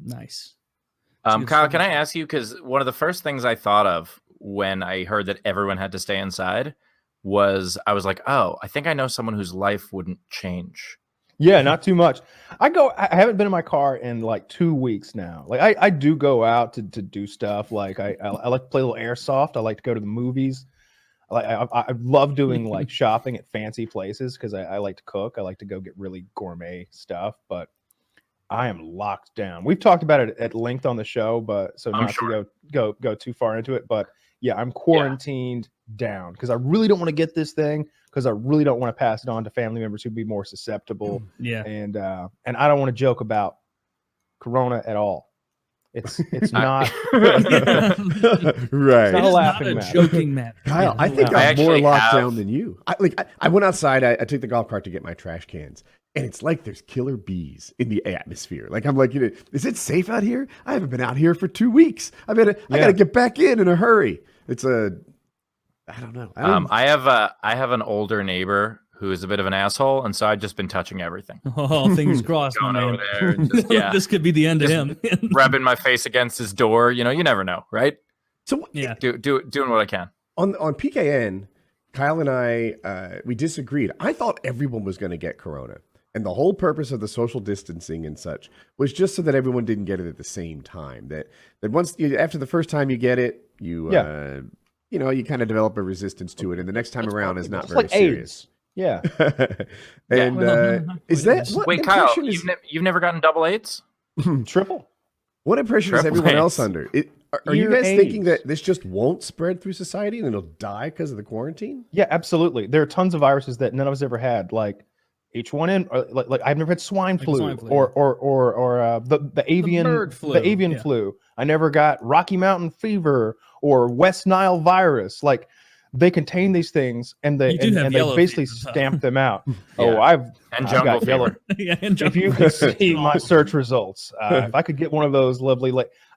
Nice. Kyle, can I ask you, because one of the first things I thought of when I heard that everyone had to stay inside was I was like, oh, I think I know someone whose life wouldn't change. Yeah, not too much. I haven't been in my car in like 2 weeks now. Like I do go out to do stuff. Like I like to play a little airsoft. I like to go to the movies. I love doing like shopping at fancy places because I like to cook. I like to go get really gourmet stuff, but I am locked down. We've talked about it at length on the show, but so not to go too far into it. But yeah, I'm quarantined down because I really don't want to get this thing because I really don't want to pass it on to family members who'd be more susceptible. Yeah, and I don't want to joke about Corona at all. It's not right. It's not a laughing matter. Joking matter. Kyle, I think I'm more locked down than you. I went outside. I took the golf cart to get my trash cans, and it's like there's killer bees in the atmosphere. Like I'm like, is it safe out here? I haven't been out here for 2 weeks. I got to get back in a hurry. I don't know. I have an older neighbor who is a bit of an asshole, and so I've just been touching everything. Oh, fingers crossed, my man. There and just, This could be the end of him. Rubbing my face against his door. You never know, right? So doing what I can. On PKN, Kyle and I, we disagreed. I thought everyone was going to get Corona. And the whole purpose of the social distancing and such was just so that everyone didn't get it at the same time. That once after the first time you get it, you kind of develop a resistance to it, and the next time around is not very serious. AIDS. Yeah. And is that wait, Kyle? You've never gotten double AIDS? Triple. What impression is everyone else under? Are you guys thinking that this just won't spread through society and it'll die because of the quarantine? Yeah, absolutely. There are tons of viruses that none of us ever had, like H1N, or like I've never had swine flu, or the avian flu. I never got Rocky Mountain fever or West Nile virus. Like they contain these things, and they basically stamp them out. I've got yellow. If you could see my search results, if I could get one of those lovely,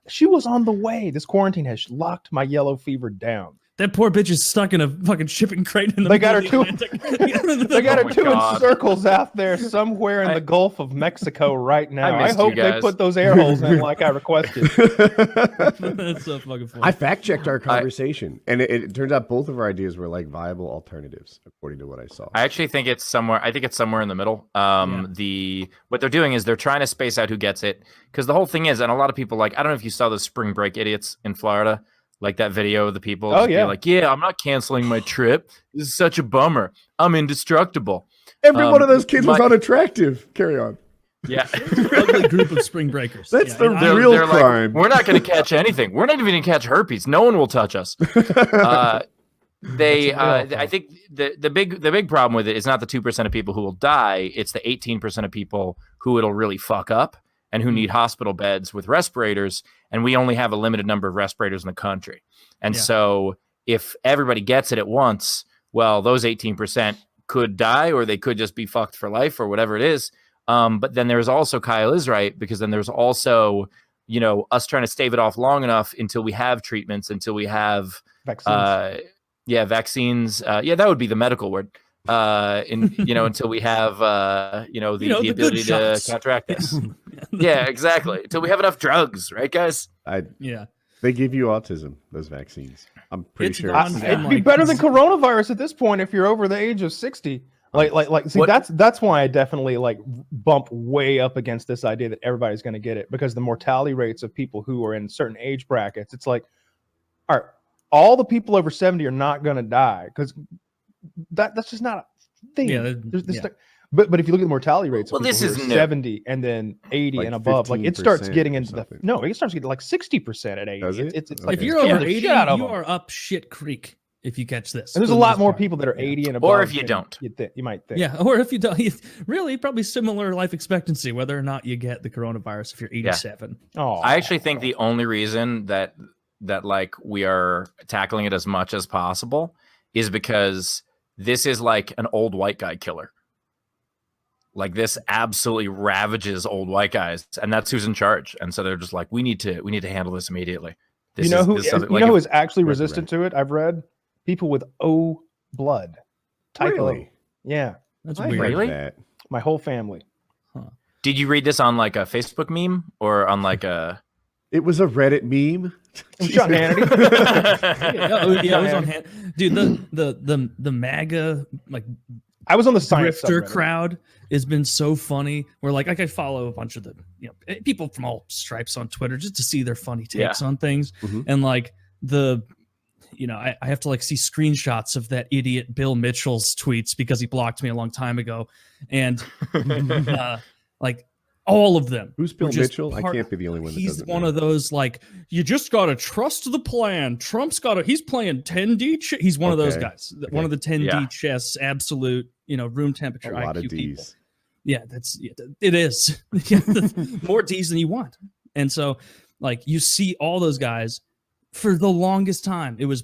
she was on the way. This quarantine has locked my yellow fever down. That poor bitch is stuck in a fucking shipping crate in the They got her two. They got her two in circles out there somewhere in the Gulf of Mexico right now. I hope they put those air holes in like I requested. That's so fucking funny. I fact checked our conversation, and it turns out both of our ideas were like viable alternatives, according to what I saw. I actually think it's somewhere. I think it's somewhere in the middle. What they're doing is they're trying to space out who gets it, because the whole thing is, and a lot of people I don't know if you saw those spring break idiots in Florida. Like that video of the people I'm not canceling my trip. This is such a bummer. I'm indestructible. Every one of those kids was unattractive. Carry on. Yeah. Ugly group of spring breakers. That's the real crime. We're not going to catch anything. We're not even going to catch herpes. No one will touch us. I think the big problem with it is not the 2% of people who will die. It's the 18% of people who it'll really fuck up and who need hospital beds with respirators. And we only have a limited number of respirators in the country. And so if everybody gets it at once, well, those 18% could die, or they could just be fucked for life, or whatever it is. But then there's also, Kyle is right, because then there's also, us trying to stave it off long enough until we have treatments, until we have vaccines. Vaccines. That would be the medical word. Until we have the ability to counteract this. Yeah, exactly. Until we have enough drugs, right, guys? They give you autism, those vaccines. I'm pretty sure it'd be better than coronavirus at this point if you're over the age of 60. That's why I definitely bump way up against this idea that everybody's going to get it, because the mortality rates of people who are in certain age brackets, it's like, all the people over 70 are not going to die, because that's just not a thing. But if you look at the mortality rates of people who are 70 and then 80 and above, it starts getting into it starts getting 60% at 80. It's if you're over 80, you are up shit creek if you catch this. And there's a lot more people that are 80 and above. Or if you don't. You might think. Yeah, or if you don't. Really, probably similar life expectancy, whether or not you get the coronavirus if you're 87. Yeah. I actually think the only reason that we are tackling it as much as possible is because this is like an old white guy killer. Like, this absolutely ravages old white guys, and that's who's in charge. And so they're just like, we need to handle this immediately. Who is actually resistant to it? I've read people with O blood. Type O. Yeah, that's weird. Really? My whole family. Huh. Did you read this on like a Facebook meme or on like a? It was a Reddit meme. Sean Hannity. Yeah, it was on hand. Dude, the MAGA like I was on the science grifter subreddit. crowd has been so funny. Where like I follow a bunch of the people from all stripes on Twitter just to see their funny takes on things, and like I have to like see screenshots of that idiot Bill Mitchell's tweets because he blocked me a long time ago, and like all of them. Who's Bill Mitchell? I can't be the only one that He's doesn't one know. of those like you just gotta trust the plan. He's playing 10D chess. He's one of those guys. One of the 10D chess absolute room temperature A lot IQ of Ds. people. Yeah, it is. More D's than you want. And so like you see all those guys for the longest time. It was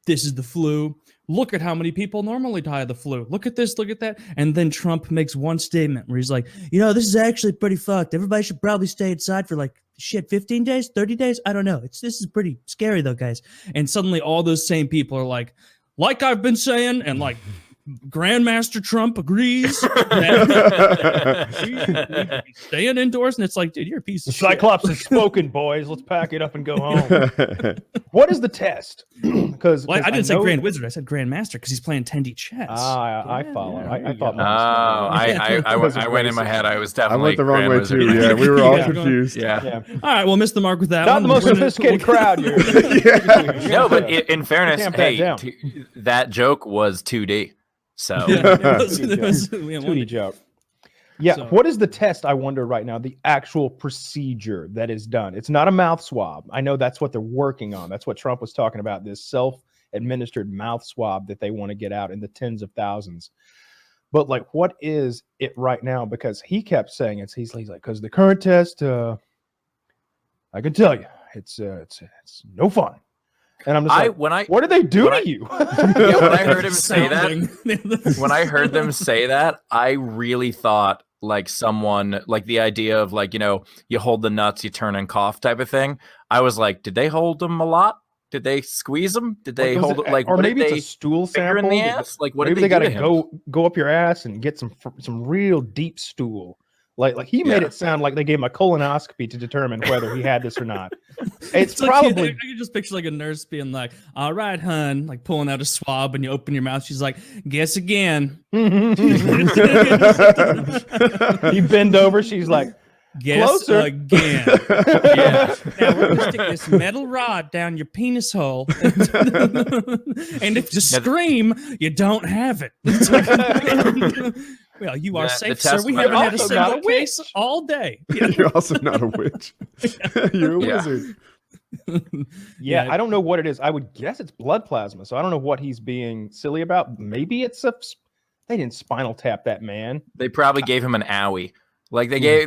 this is the flu. Look at how many people normally die of the flu. Look at this, look at that. And then Trump makes one statement where he's like, this is actually pretty fucked. Everybody should probably stay inside for 15 days, 30 days. I don't know. This is pretty scary though, guys. And suddenly all those same people are like I've been saying, and like Grandmaster Trump agrees that we need to be staying indoors. And it's like, dude, you're a piece of shit. Cyclops has spoken, boys. Let's pack it up and go home. What is the test? Because I didn't say Grand Wizard. I said Grandmaster because he's playing 10D chess. I follow. I thought. I went in my head. I was definitely. I went the wrong way Wizard. too. Yeah, we were all confused. Yeah. All right, well, missed the mark with that. Not the most sophisticated crowd here. No, but in fairness, that joke was 2D. So it was 2D joke. Yeah, so, what is the test, I wonder right now, the actual procedure that is done? It's not a mouth swab. I know that's what they're working on. That's what Trump was talking about, this self-administered mouth swab that they want to get out in the tens of thousands. But like, what is it right now? Because he kept saying he's like, because the current test, I can tell you, it's no fun. And I'm just what did they do to you? Yeah, when I heard him say that, when I heard them say that, I really thought like someone, like the idea of like, you hold the nuts, you turn and cough type of thing. I was like, did they hold them a lot? Did they squeeze them? Did they hold it like, or maybe it's a stool sample in the ass? Like, what maybe did they got to do go up your ass and get some real deep stool. Like he made it sound like they gave him a colonoscopy to determine whether he had this or not. It's probably. I can just picture like a nurse being like, "All right, hun," like pulling out a swab, and you open your mouth. She's like, "Guess again." You bend over. She's like, "Guess closer again." Yeah. Now we're gonna stick this metal rod down your penis hole, and if you scream, you don't have it. Well, you are safe, sir. We haven't had a single case all day. You're also not a witch. You're a wizard. Yeah, I don't know what it is. I would guess it's blood plasma. So I don't know what he's being silly about. Maybe it's they didn't spinal tap that man. They probably gave him an owie. Like they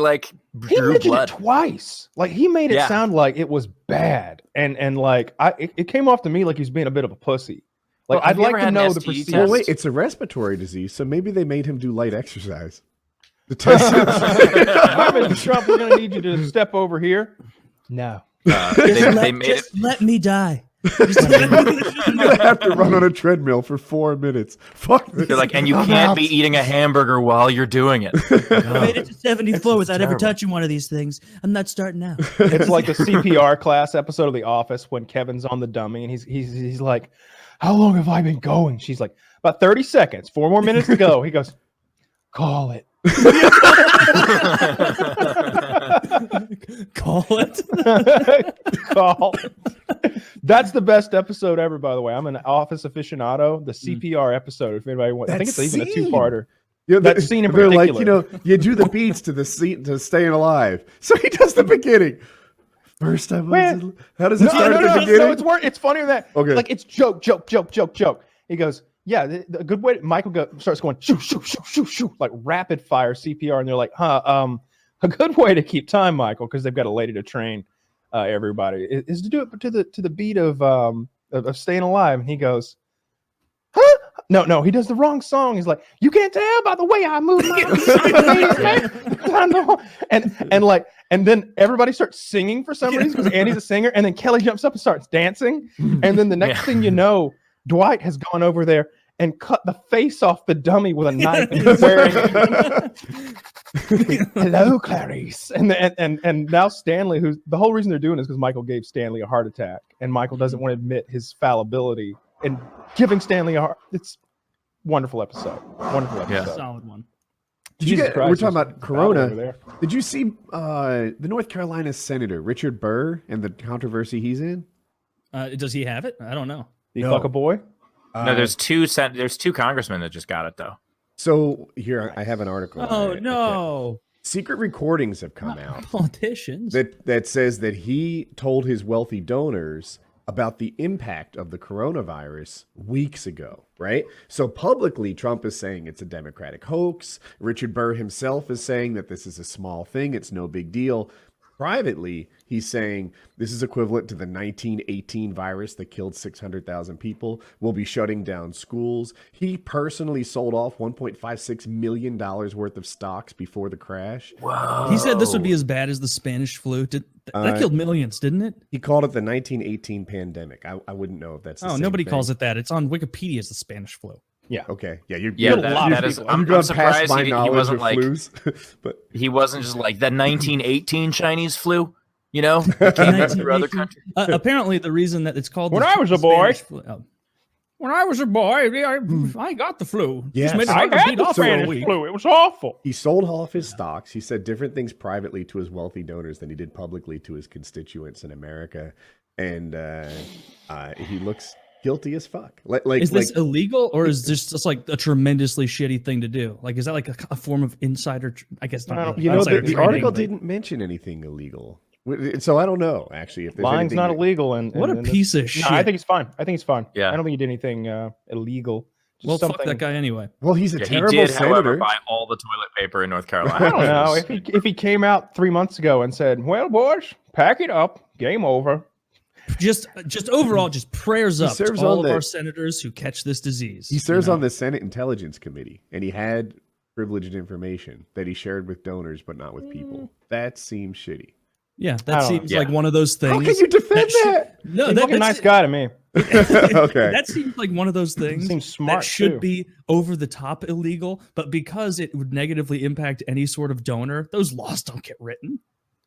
like he drew mentioned blood it twice. Like he made it sound like it was bad, and like it came off to me like he was being a bit of a pussy. Like, I'd like to know the procedure. Well, wait, it's a respiratory disease, so maybe they made him do light exercise. The test. Mr. Trump, we're going to need you to step over here. No. They made it. Let me die. You're gonna have to run on a treadmill for 4 minutes. Fuck this. They're like, and you can't be eating a hamburger while you're doing it. I made it to 74 without ever touching one of these things. I'm not starting now. It's like the CPR class episode of The Office when Kevin's on the dummy and he's like, "How long have I been going?" She's like, "About 30 seconds. 4 more minutes to go." He goes, "Call it." Call it. Call it. That's the best episode ever, by the way. I'm an Office aficionado. The CPR episode, if anybody wants. I think it's even a two-parter. Yeah, that scene in they're particular. like, you do the beats to the scene to staying alive. So he does the beginning. First time. How does it start at the beginning? No, it's funnier than that. Okay. Like it's joke. He goes, yeah, the good way. Michael starts going shoo, shoo, shoo, shoo, shoo, like rapid fire CPR, and they're like, a good way to keep time, Michael, because they've got a lady to train everybody, is to do it to the beat of Staying Alive. And he goes, huh? No, he does the wrong song. He's like, you can't tell by the way I move my and then everybody starts singing for some reason because Andy's a singer, and then Kelly jumps up and starts dancing, and then the next thing you know, Dwight has gone over there and cut the face off the dummy with a knife. And he's wearing hello, Clarice. And now Stanley, who's the whole reason they're doing this because Michael gave Stanley a heart attack, and Michael doesn't want to admit his fallibility, and giving Stanley a heart. It's wonderful episode. Wonderful episode. Yeah. Solid one. We're talking about over Corona. there. Did you see the North Carolina Senator Richard Burr and the controversy he's in? Does he have it? I don't know. Did he No. fuck a boy? No, there's two congressmen that just got it though. So here I have an article. Oh no, Secret recordings have come out politicians. that says that he told his wealthy donors about the impact of the coronavirus weeks ago, right? So publicly, Trump is saying it's a Democratic hoax. Richard Burr himself is saying that this is a small thing. It's no big deal. Privately, he's saying this is equivalent to the 1918 virus that killed 600,000 people. We'll be shutting down schools. He personally sold off $1.56 million worth of stocks before the crash. Whoa. He said this would be as bad as the Spanish flu. That killed millions, didn't it? He called it the 1918 pandemic. I wouldn't know if that's the same Nobody thing. calls it that. It's on Wikipedia as the Spanish flu. Yeah. Okay. Yeah. You're Yeah, a lot of that is. people. I'm gone surprised past my he knowledge wasn't of like flus, but he wasn't just like the 1918 Chinese flu. You know, that came out through other countries. Apparently, the reason that it's called When the I was a boy. Spanish flu- when I was a boy, I got the flu. Yes. Just made it I hard to had beat the off for a Spanish week. flu. It was awful. he sold off his stocks. He said different things privately to his wealthy donors than he did publicly to his constituents in America, and he looks guilty as fuck. Is this illegal, or is this just like a tremendously shitty thing to do? Like, is that like a form of insider? I guess not. don't- really you know, insider the trading, article but- didn't mention anything illegal, so I don't know actually if there's Lying's anything not that- illegal. And What a and piece of No, shit. I think he's fine. Yeah. I don't think he did anything illegal. Just Well, fuck something. that guy anyway. Well, he's a Yeah, he terrible did, however, senator. buy all the toilet paper in North I Carolina. don't know if he came out 3 months ago and said, "Well, boys, pack it up, game over." Just overall, just prayers He up to serves all on of our the- senators who catch this disease. He serves you know? on the Senate Intelligence Committee, and he had privileged information that he shared with donors but not with people. That seems shitty. Yeah, I that don't know. seems Yeah. like one of those things. How can you defend that? No, Seems like a nice that's guy to me. Okay. That seems like one of those things Seems smart that should too. be over the top illegal, but because it would negatively impact any sort of donor, those laws don't get written.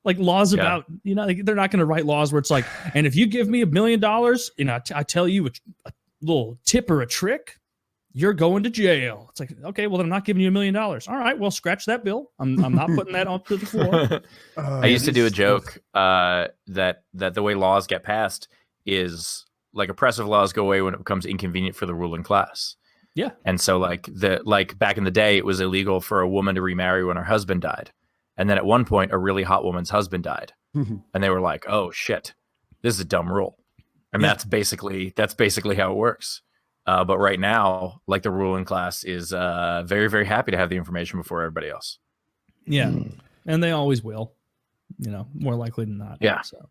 Like laws Yeah. about, like, they're not going to write laws where it's like, and if you give me $1 million, I tell you a little tip or a trick, you're going to jail. It's like, okay, well, then I'm not giving you $1 million. All right, well, scratch that bill. I'm not putting that onto the floor. I used to do a joke that the way laws get passed is like oppressive laws go away when it becomes inconvenient for the ruling class. Yeah. And so like back in the day, it was illegal for a woman to remarry when her husband died. And then at one point, a really hot woman's husband died. And they were like, oh shit, this is a dumb rule. And Yeah. that's basically how it works. But right now, like the ruling class is very, very happy to have the information before everybody else. Yeah. And they always will, more likely than not. Yeah. So